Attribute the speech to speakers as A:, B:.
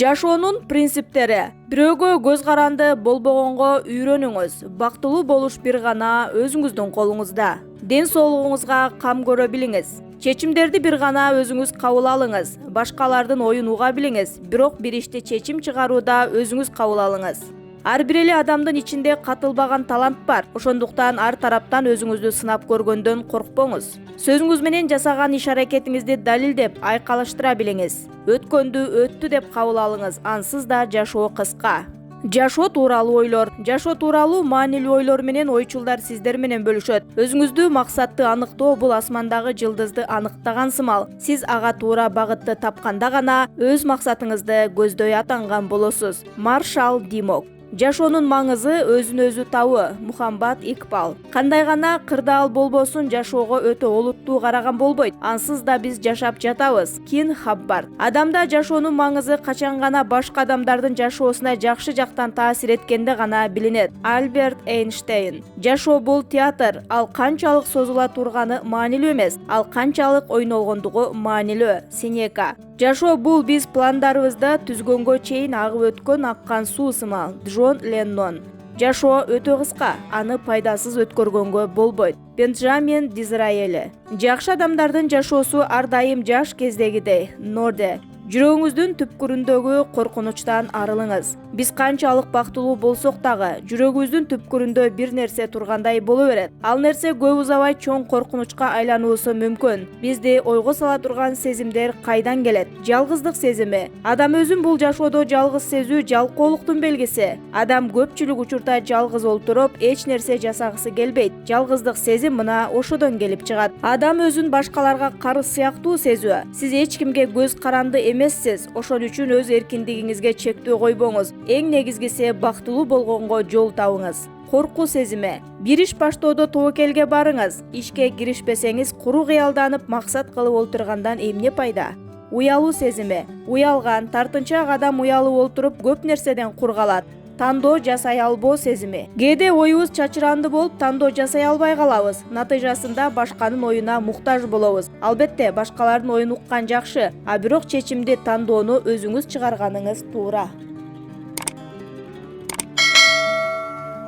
A: Жашоонун принциптери. Бирөөгө көз каранды болбогонго үйрөнүңүз. Бактылуу болуш бир гана өзүңүздүн колуңузда. Ден соолугуңузга кам көрө билиңиз. Чечимдерди бир гана өзүңүз кабыл алыңыз. Башкалардын оюн уга билиңиз, бирок бир ишти чечим чыгарууда өзүңүз кабыл алыңыз. Ар бир эле адамдын ичинде катылбаган талант бар. Ошондуктан ар тараптан өзүңүздү сынап көргөндөн коркпоңуз. Сөзүңүз менен жасаган иш-аракетиңизди далилдеп, айкалыштыра билиңиз. Өткөндү өттү деп кабыл алыңыз. Ансыз да жашоо кыска. Жашоо тууралуу ойлор. Жашоо тууралуу маанилүү ойлор менен ойчулдар сиздер менен бөлүшөт. Өзүңүздү максатты аныктоо бул асмандагы жылдызды аныктаган сымал. Сиз ага туура багытты тапканда гана өз максатыңызды көздөй атанган болосуз. Маршал Димок. Жашоонун маңызы өзүн өзү табуу. Мухаммад Икбал. Кандай гана кырдаал болбосун жашоого өтө олуттуу караган болбойт. Ансыз да биз жашап жатабыз. Кин Хаббард. Адамда жашоонун маңызы качан гана башка адамдардын жашоосуна жакшы жактан таасир эткенде гана билинет. Альберт Эйнштейн. Жашоо бул театр. Ал канчалык созула турганы маанилүү эмес, ал канчалык ойнолгондугу маанилүү. Сенека. Жашоо бул биз пландарыбызда түзгөнгө чейин агып өткөн аккан суу сымал. Джон Леннон. Жашоо өтө кыска, аны пайдасыз өткөргөнгө болбойт. Бенджамин Дизраэли. Жакшы адамдардын жашоосу ар дайым жаш кездегидей. Норде. Жүрөгүңүздүн түпкүрүндөгү коркунучтан арылыңыз. Биз канчалык бактылуу болсок дагы, жүрөгүбүздүн түпкүрүндө бир нерсе тургандай боло берет. Ал нерсе көп узабай чоң коркунучка айлануусу мүмкүн. Бизди ойго сала турган сезимдер кайдан келет? Жалгыздык сезими. Адам өзүн бул жашоодо жалгыз сезүү жалкоолуктун белгиси. Адам көпчүлүк учурда жалгыз олтуруп, эч нерсе жасагысы келбейт. Жалгыздык сезим мына ошодон келип чыгат. Адам өзүн башкаларга карыз сыяктуу сезүү. Сиз эч кимге көз каранды эмессиз. Ошон үчүн өз эркиндигиңизге чектөө койбоңуз. Эң негизгиси бактылуу болгонго жол табыңыз. Коркуу сезими. Бир иш баштоодо тобокелге барыңыз. Ишке киришпесеңиз, куру кыялданып максат кылып олтургандан эмне пайда? Уялуу сезими. Уялган, тартынчаак адам уялып олтуруп көп нерседен кур калат. Тандоо жасай албоо сезими. Кээде оюбуз чачыранды болуп, тандоо жасай албай калабыз. Натыйжасында башканын оюна муктаж болобуз. Албетте, башкалардын оюн уккан жакшы, а бирок чечимди тандоону өзүңүз чыгарганыңыз туура.